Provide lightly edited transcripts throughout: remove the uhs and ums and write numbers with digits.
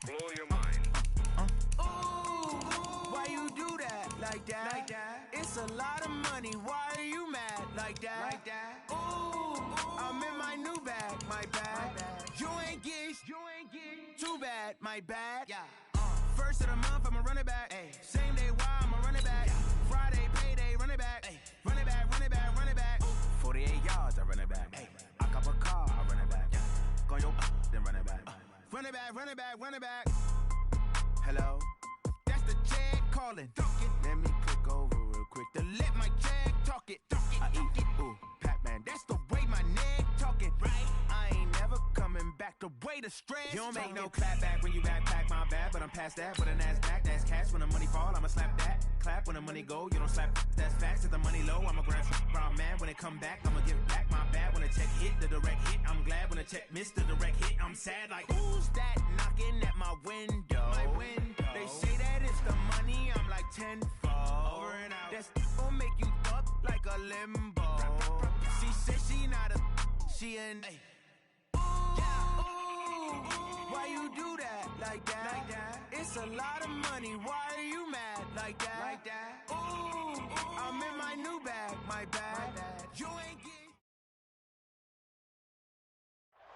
Blow your mind. Why you do that like that? It's a lot of money. Why are you mad like that? Ooh, I'm in my new bag, my bad. You ain't get too bad, my bad. Yeah. First of the month, I'ma run it back. Ay. Same day, why I'ma run it back. Friday, payday, run it back. Ay. Run it back, run it back, run it back. 48 yards, I run it back. Ay. I cop a car, I run it back. Go your then run it back. Run it back, run it back, run it back. Hello? That's the check calling. Let me click over real quick to let my check talk it. I eat it, ooh, Pac-Man. That's the way my neck talking. Right? I ain't never coming back. The way the stress. You don't make no clap back when you backpack, my bad. But I'm past that with a NASDAQ. That's cash when the money fall. I'ma slap that. Clap when the money go. You don't slap. That's facts. If the money low, I'ma grab brown man. When it come back, I'ma give back my bad. When the check hit, the direct hit. I'm glad when the check missed the direct hit. I'm sad like, who's that knocking at my window? My window. They say that it's the money. I'm like tenfold. Over and out. That's gon' make you fuck like a limbo. She said she not a. She an. Why you do that like that? It's a lot of money. Why are you mad like that? Ooh, I'm in my new bag, my bad. You ain't get.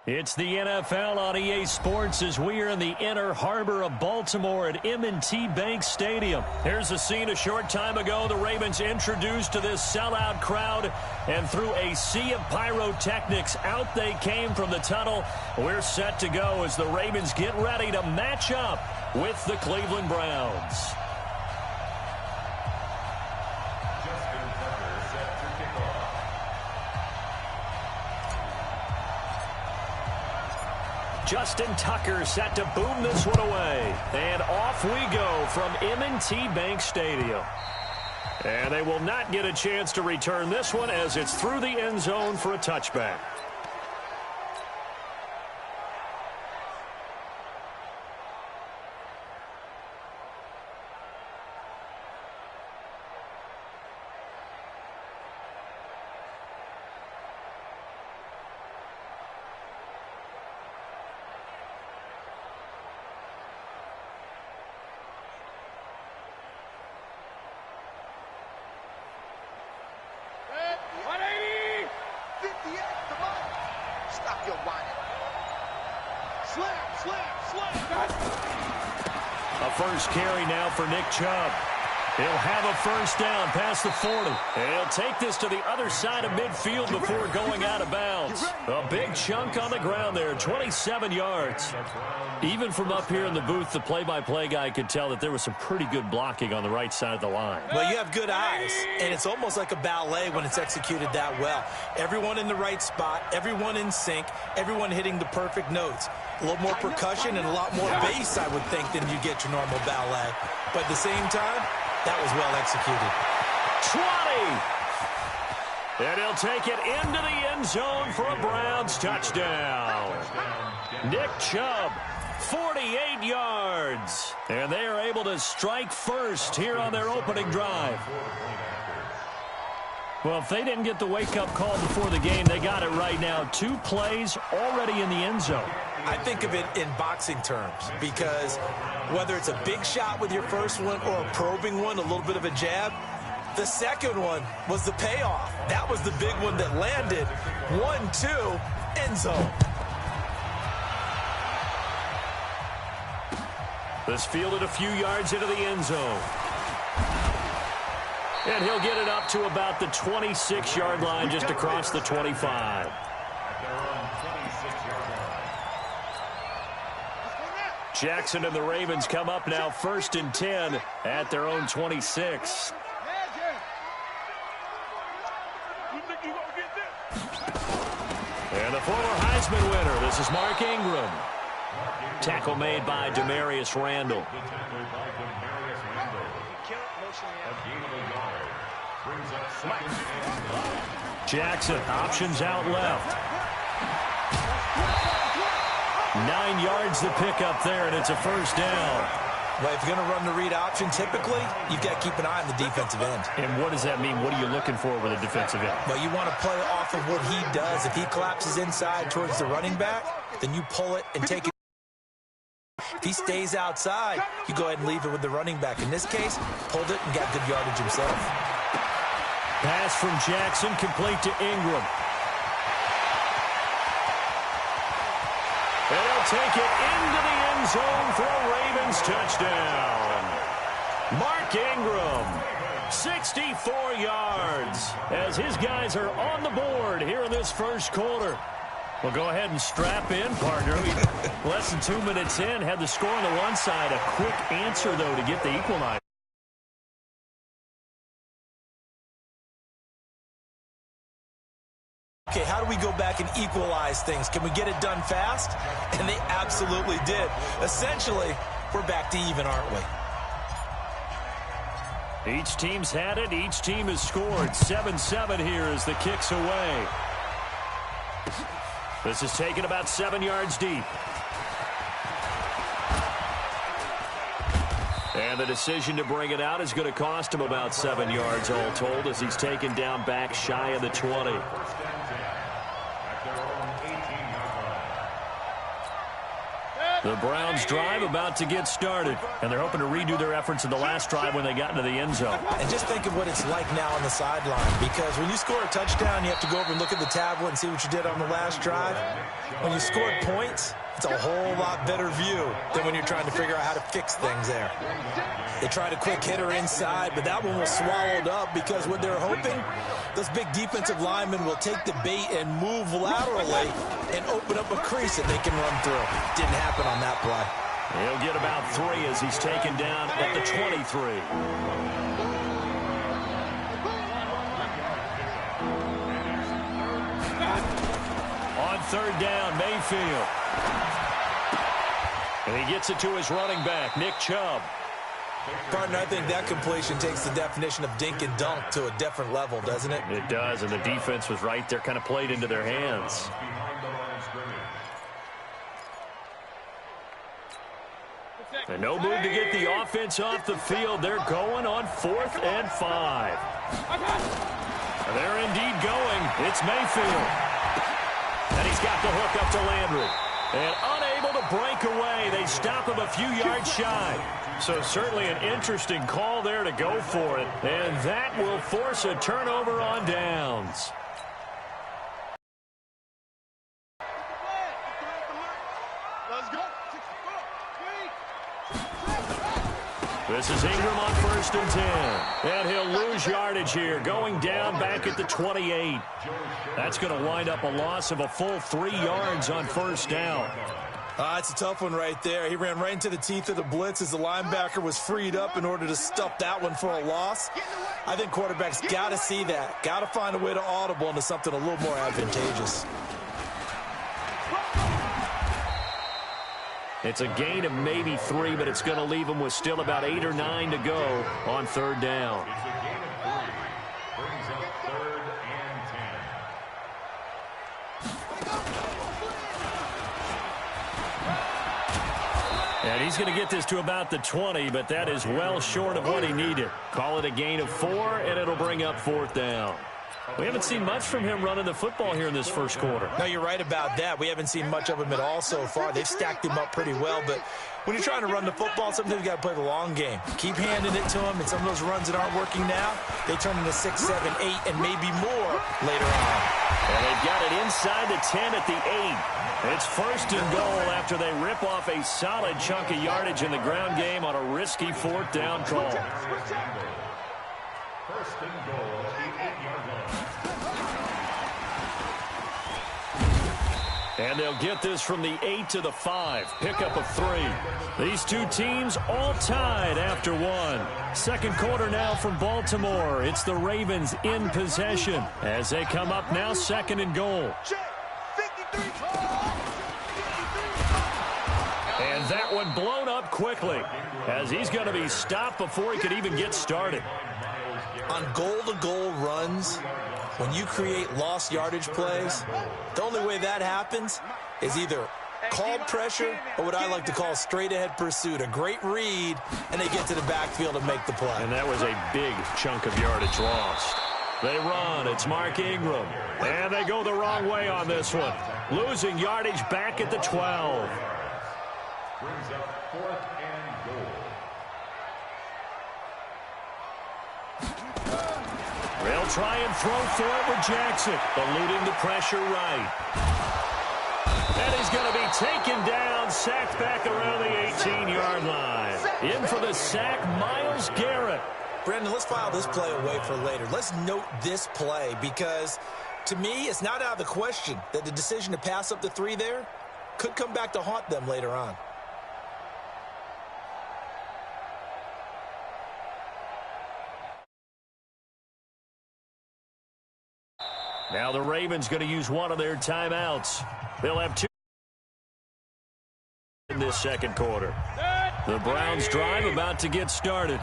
It's the NFL on EA Sports as we are in the inner harbor of Baltimore at M&T Bank Stadium. Here's a scene a short time ago. The Ravens introduced to this sellout crowd, and through a sea of pyrotechnics, out they came from the tunnel. We're set to go as the Ravens get ready to match up with the Cleveland Browns. Justin Tucker set to boom this one away. And off we go from M&T Bank Stadium. And they will not get a chance to return this one as it's through the end zone for a touchback. A first carry now for Nick Chubb. He'll have a first down past the 40. And he'll take this to the other side of midfield before going out of bounds. A big chunk on the ground there, 27 yards. Even from up here in the booth, the play-by-play guy could tell that there was some pretty good blocking on the right side of the line. Well, you have good eyes, and it's almost like a ballet when it's executed that well. Everyone in the right spot, everyone in sync, everyone hitting the perfect notes. A little more percussion and a lot more bass, I would think, than you get your normal ballet. But at the same time, that was well executed. 20! And he'll take it into the end zone for a Browns touchdown. Nick Chubb, 48 yards. And they are able to strike first here on their opening drive. Well, if they didn't get the wake-up call before the game, they got it right now. 2 plays already in the end zone. I think of it in boxing terms because whether it's a big shot with your first one or a probing one, a little bit of a jab, the second one was the payoff. That was the big one that landed. 1-2, end zone. This fielded a few yards into the end zone. And he'll get it up to about the 26-yard line just across the 25. Jackson and the Ravens come up now 1st and 10 at their own 26. And the former Heisman winner, this is Mark Ingram. Tackle made by Demarius Randall. Jackson, options out left. 9 yards to pick up there, and it's a first down. Well, if you're going to run the read option, typically, you've got to keep an eye on the defensive end. And what does that mean? What are you looking for with a defensive end? Well, you want to play off of what he does. If he collapses inside towards the running back, then you pull it and take it. If he stays outside, you go ahead and leave it with the running back. In this case, pulled it and got good yardage himself. Pass from Jackson, complete to Ingram. And he'll take it into the end zone for a Ravens touchdown. Mark Ingram, 64 yards, as his guys are on the board here in this first quarter. Well, go ahead and strap in, partner. Less than 2 minutes in, had the score on the one side. A quick answer, though, to get the equalizer. Okay, how do we go back and equalize things? Can we get it done fast? And they absolutely did. Essentially, we're back to even, aren't we? Each team's had it. Each team has scored. 7-7 here as the kick's away. This is taken about 7 yards deep. And the decision to bring it out is going to cost him about 7 yards all told, as he's taken down back shy of the 20. The Browns drive about to get started, and they're hoping to redo their efforts in the last drive when they got into the end zone. And just think of what it's like now on the sideline, because when you score a touchdown, you have to go over and look at the tablet and see what you did on the last drive. When you scored points, it's a whole lot better view than when you're trying to figure out how to fix things there. They tried a quick hitter inside, but that one was swallowed up because what they're hoping, those big defensive linemen will take the bait and move laterally and open up a crease that they can run through. Didn't happen on that play. He'll get about 3 as he's taken down at the 23. On third down, Mayfield. And he gets it to his running back, Nick Chubb. Partner, I think that completion takes the definition of dink and dunk to a different level, doesn't it? It does, and the defense was right there, kind of played into their hands. And no move to get the offense off the field. They're going on 4th and 5. They're indeed going. It's Mayfield. And he's got the hook up to Landry. And unable to break away. They stop him a few yards shy. So certainly an interesting call there to go for it. And that will force a turnover on downs. This is Ingram on 1st and 10. And he'll lose yardage here, going down back at the 28. That's going to wind up a loss of a full 3 yards on 1st down. It's a tough one right there. He ran right into the teeth of the blitz as the linebacker was freed up in order to stuff that one for a loss. I think quarterbacks got to see that. Got to find a way to audible into something a little more advantageous. It's a gain of maybe 3, but it's going to leave them with still about 8 or 9 to go on 3rd down. And he's going to get this to about the 20, but that is well short of what he needed. Call it a gain of 4, and it'll bring up 4th down. We haven't seen much from him running the football here in this first quarter. No, you're right about that. We haven't seen much of him at all so far. They've stacked him up pretty well, but when you're trying to run the football, sometimes you got to play the long game. Keep handing it to him, and some of those runs that aren't working now, they turn into 6, 7, 8, and maybe more later on. And they've got it inside the 10 at the 8. It's 1st and goal after they rip off a solid chunk of yardage in the ground game on a risky 4th down call. 1st and goal, the 8-yard line. And they'll get this from the 8 to the 5. Pickup of 3. These two teams all tied after 1. Second quarter now from Baltimore. It's the Ravens in possession as they come up now 2nd and goal. And And that one blown up quickly, as he's going to be stopped before he could even get started. On goal-to-goal runs, when you create lost yardage plays, the only way that happens is either called pressure or what I like to call straight-ahead pursuit. A great read, and they get to the backfield and make the play. And that was a big chunk of yardage lost. They run. It's Mark Ingram. And they go the wrong way on this one. Losing yardage back at the 12. Brings up 4th and goal. They'll try and throw for it with Jackson, eluding the pressure right. And he's going to be taken down, sacked back around the 18-yard line. In for the sack, Myles Garrett. Brandon, let's file this play away for later. Let's note this play because, to me, it's not out of the question that the decision to pass up the 3 there could come back to haunt them later on. Now the Ravens going to use one of their timeouts. They'll have 2 in this second quarter. The Browns drive about to get started.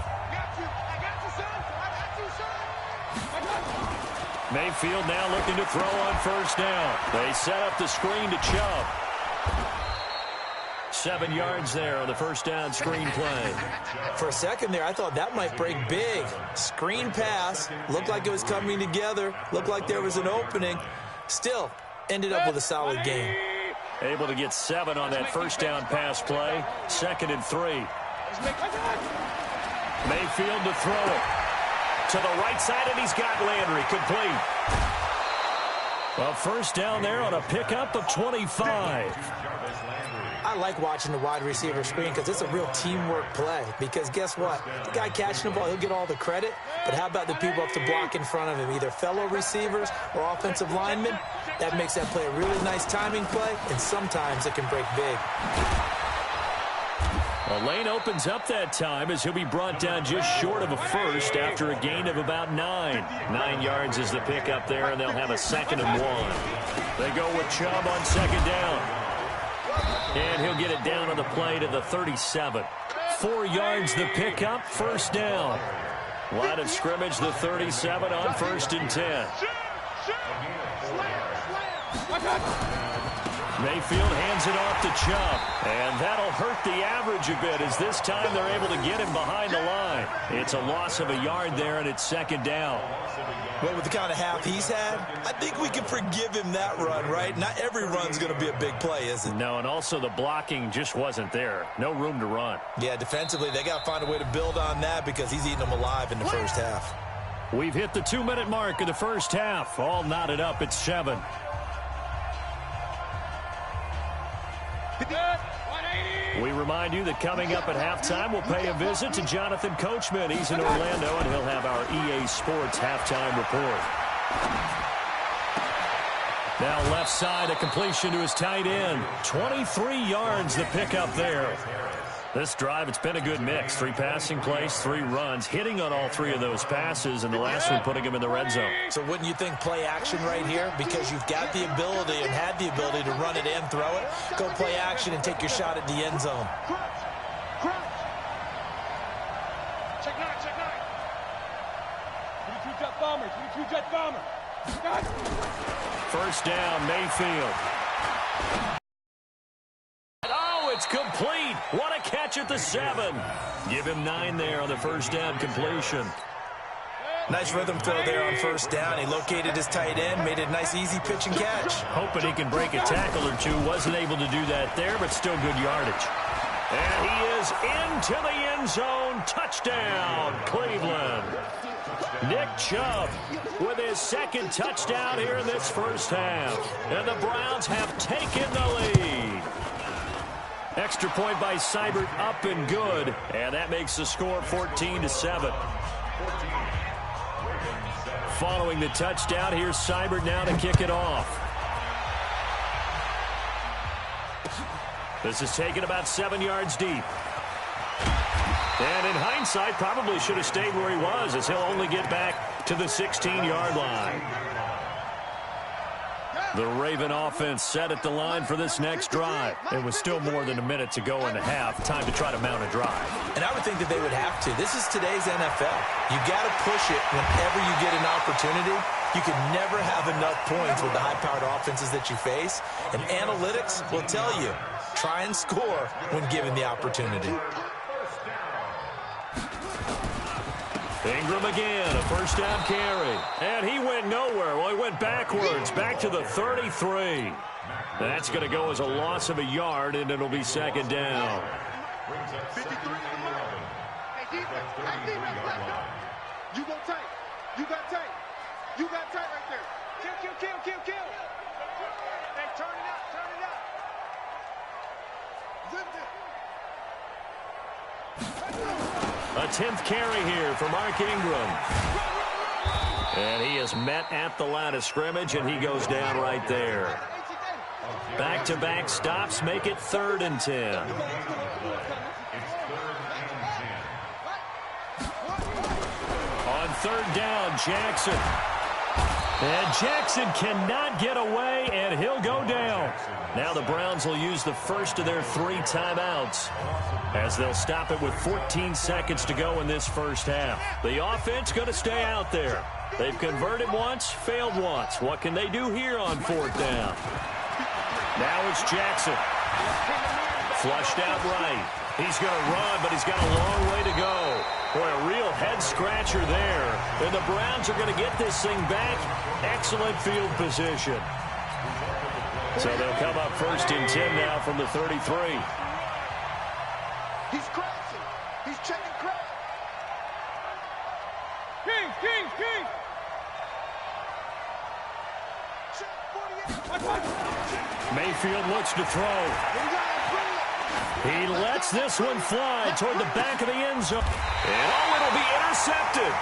Mayfield now looking to throw on first down. They set up the screen to Chubb. 7 yards there on the first down screen play. For a second there, I thought that might break big. Screen pass. Looked like it was coming together. Looked like there was an opening. Still, ended up with a solid game. Able to get 7 on that first down pass play. 2nd and 3. Mayfield to throw it. To the right side, and he's got Landry. Complete. A first down there on a pickup of 25. I like watching the wide receiver screen because it's a real teamwork play. Because guess what? The guy catching the ball, he'll get all the credit. But how about the people up to block in front of him? Either fellow receivers or offensive linemen. That makes that play a really nice timing play, and sometimes it can break big. A lane opens up that time as he'll be brought down just short of a first after a gain of about 9. 9 yards is the pickup there, and they'll have a 2nd and 1. They go with Chubb on 2nd down. And he'll get it down on the play to the 37. 4 yards the pickup, first down. Line of scrimmage, the 37 on 1st and 10. Mayfield hands it off to Chubb. And that'll hurt the average a bit as this time they're able to get him behind the line. It's a loss of a yard there, and it's 2nd down. Well, with the kind of half he's had, I think we can forgive him that run, right? Not every run's going to be a big play, is it? No, and also the blocking just wasn't there. No room to run. Yeah, defensively, they got to find a way to build on that because he's eating them alive in the first half. We've hit the 2-minute mark of the first half. All knotted up at 7. We remind you that coming up at halftime, we'll pay a visit to Jonathan Coachman. He's in Orlando, and he'll have our EA Sports halftime report. Now left side, a completion to his tight end. 23 yards the pickup there. This drive, it's been a good mix. 3 passing plays, 3 runs, hitting on all 3 of those passes, and the last one putting him in the red zone. So wouldn't you think play action right here? Because you've got the ability and had the ability to run it and throw it. Go play action and take your shot at the end zone. Check 9, check 9. 22 jet bomber, 22 jet bomber. First down, Mayfield. It's complete. What a catch at the 7. Give him 9 there on the first down completion. Nice rhythm throw there on first down. He located his tight end, made it a nice easy pitch and catch. Hoping he can break a tackle or two. Wasn't able to do that there, but still good yardage. And he is into the end zone. Touchdown, Cleveland. Nick Chubb with his 2nd touchdown here in this first half. And the Browns have taken the lead. Extra point by Seibert, up and good. And that makes the score 14-7. Following the touchdown, here's Seibert now to kick it off. This is taken about 7 yards deep. And in hindsight, probably should have stayed where he was, as he'll only get back to the 16-yard line. The Raven offense set at the line for this next drive. It was still more than a minute to go in the half. Time to try to mount a drive. And I would think that they would have to. This is today's NFL. You got to push it whenever you get an opportunity. You can never have enough points with the high-powered offenses that you face. And analytics will tell you, try and score when given the opportunity. Ingram again, a first down carry. And he went nowhere. Well, he went backwards, back to the 33. That's going to go as a loss of a yard, and it'll be second down. 53 to 11. Hey, defense. You go tight. You got tight. You got tight right there. Kill. Hey, turn it up. Zip it. A 10th carry here for Mark Ingram. And he is met at the line of scrimmage, and he goes down right there. Back-to-back stops make it 3rd and 10. On 3rd down, Jackson. And Jackson cannot get away, and he'll go down. Now the Browns will use the first of their 3 timeouts as they'll stop it with 14 seconds to go in this first half. The offense going to stay out there. They've converted once, failed once. What can they do here on 4th down? Now it's Jackson. Flushed out right. He's going to run, but he's got a long way to go. Boy, a real head-scratcher there. And the Browns are going to get this thing back. Excellent field position. So they'll come up 1st and 10 now from the 33. He's crashing. He's checking crash. King. Check 48. Mayfield looks to throw. He lets this one fly toward the back of the end zone. And it'll be intercepted.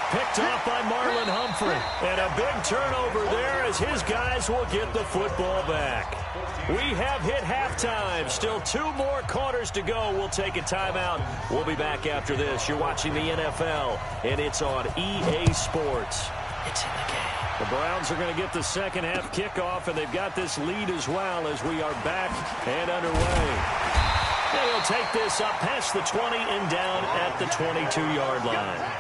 Picked off by Marlon Humphrey. And a big turnover there as his guys will get the football back. We have hit halftime. Still 2 more quarters to go. We'll take a timeout. We'll be back after this. You're watching the NFL, and it's on EA Sports. It's in the game. The Browns are going to get the second half kickoff, and they've got this lead as well as we are back and underway. They'll take this up past the 20 and down at the 22-yard line.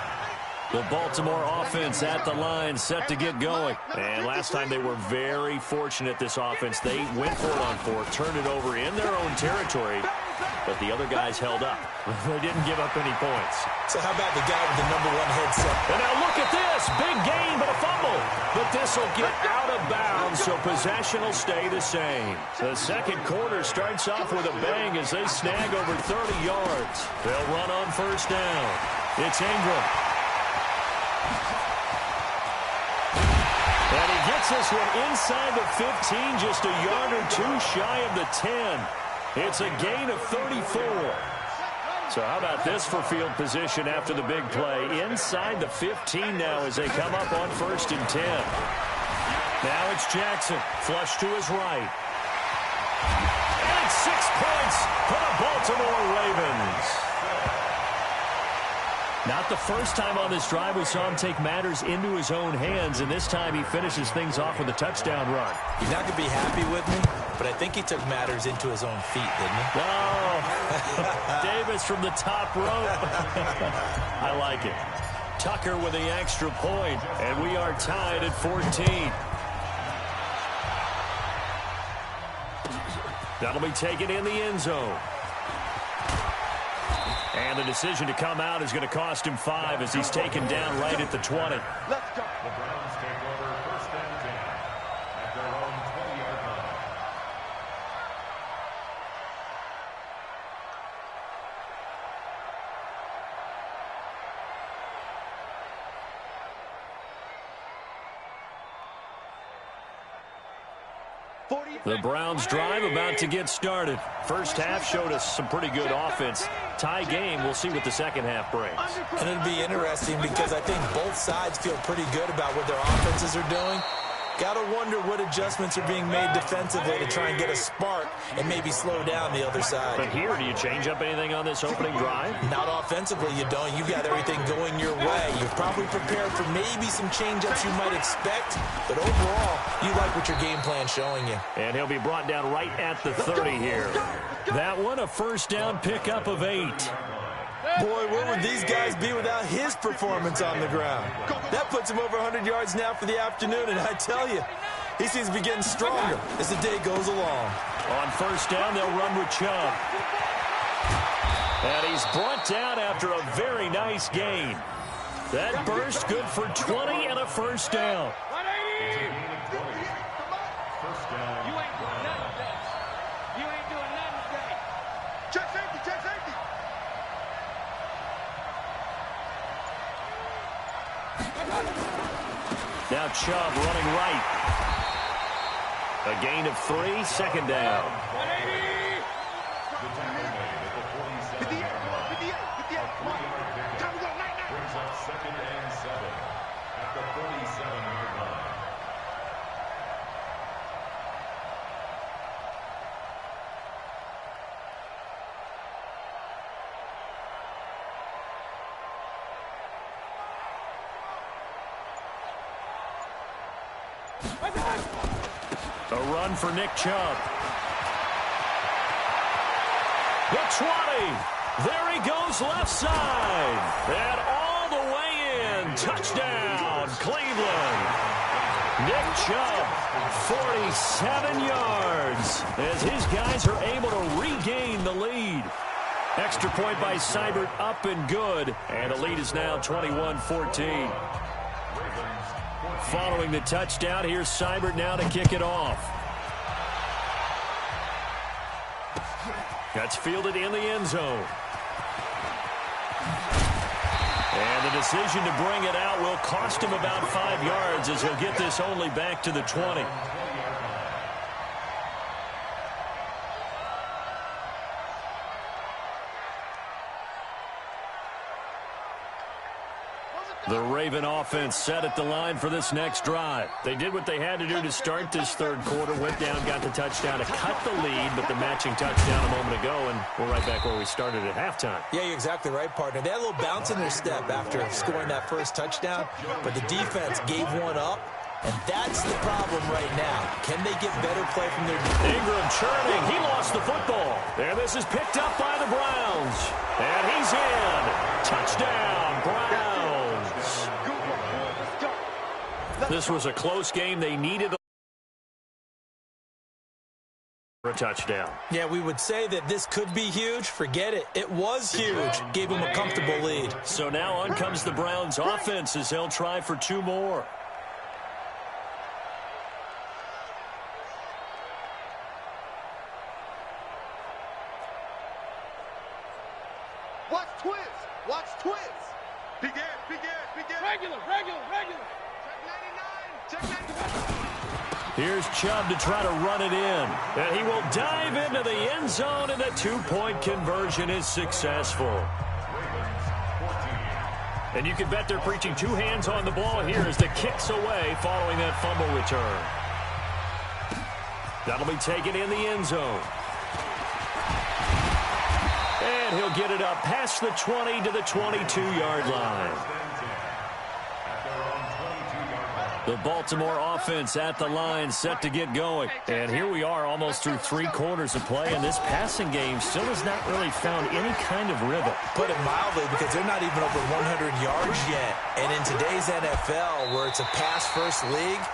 The Baltimore offense at the line set to get going. And last time they were very fortunate, this offense. They went for it on 4th, turned it over in their own territory, but the other guys held up. They didn't give up any points. So how about the guy with the #1 headset? And now look at this. Big gain, but a fumble. But this will get out of bounds, so possession will stay the same. The second quarter starts off with a bang as they snag over 30 yards. They'll run on 1st down. It's Ingram. And he gets this one inside the 15, just a yard or 2 shy of the 10. It's a gain of 34. So how about this for field position after the big play? Inside the 15 now as they come up on 1st and 10. Now it's Jackson, flush to his right. And it's 6 points for the Baltimore Ravens. Not the first time on this drive we saw him take matters into his own hands, and this time he finishes things off with a touchdown run. He's not going to be happy with me, but I think he took matters into his own feet, didn't he? Oh, Davis from the top rope. I like it. Tucker with the extra point, and we are tied at 14. That'll be taken in the end zone. And the decision to come out is going to cost him 5 as he's taken down right at the 20. Let's go. The Browns take over 1st and 10 at their own 20-yard line. The Browns drive about to get started. First half showed us some pretty good offense. Tie game, we'll see what the second half brings. And it'll be interesting because I think both sides feel pretty good about what their offenses are doing. Got to wonder what adjustments are being made defensively to try and get a spark and maybe slow down the other side. But here, do you change up anything on this opening drive? Not offensively, you don't. You've got everything going your way. You're probably prepared for maybe some change-ups you might expect, but overall, you like what your game plan's showing you. And he'll be brought down right at the 30 here. That one, a first down pickup of 8. Boy, where would these guys be without his performance on the ground? That puts him over 100 yards now for the afternoon, and I tell you, he seems to be getting stronger as the day goes along. On first down, they'll run with Chubb. And he's brought down after a very nice gain. That burst good for 20 and a first down. Check safety, check safety. Now Chubb running right. A gain of 3, second down. 58, 58, come on. Time to go, night. Brings up 2nd and 7 at the 47-yard line. A run for Nick Chubb. The 20. There he goes left side. And all the way in. Touchdown, Cleveland. Nick Chubb, 47 yards. As his guys are able to regain the lead. Extra point by Seibert up and good. And the lead is now 21-14. Following the touchdown, here's Seibert now to kick it off. That's fielded in the end zone. And the decision to bring it out will cost him about 5 yards as he'll get this only back to the 20. The Raven offense set at the line for this next drive. They did what they had to do to start this third quarter, went down, got the touchdown to cut the lead, but the matching touchdown a moment ago, and we're right back where we started at halftime. Yeah, you're exactly right, partner. They had a little bounce in their step after scoring that first touchdown, but the defense gave one up, and that's the problem right now. Can they get better play from their defense? Ingram churning. He lost the football. And this is picked up by the Browns. And he's in. Touchdown, Browns. This was a close game. They needed a touchdown. Yeah, we would say that this could be huge. Forget it. It was huge. Gave them a comfortable lead. So now on comes the Browns offense as they'll try for 2 more. Watch twins. Watch twins. Begin. Regular. Check 99. Here's Chubb to try to run it in. And he will dive into the end zone, and the 2-point conversion is successful. And you can bet they're preaching 2 hands on the ball here as the kick's away following that fumble return. That'll be taken in the end zone. And he'll get it up past the 20 to the 22-yard line. The Baltimore offense at the line, set to get going. And here we are almost through 3 quarters of play, and this passing game still has not really found any kind of rhythm. Put it mildly, because they're not even over 100 yards yet. And in today's NFL, where it's a pass-first league,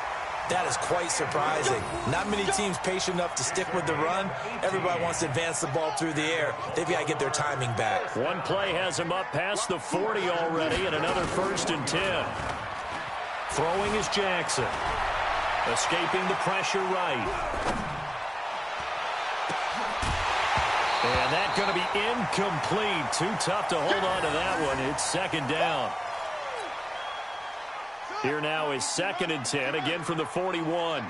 that is quite surprising. Not many teams patient enough to stick with the run. Everybody wants to advance the ball through the air. They've got to get their timing back. One play has him up past the 40 already, and another 1st and 10. Throwing is Jackson. Escaping the pressure right. And that's going to be incomplete. Too tough to hold on to that one. It's 2nd down. Here now is 2nd and 10, again from the 41.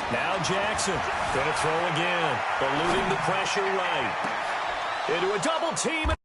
Now Jackson going to throw again. Eluding the pressure right. Into a double team.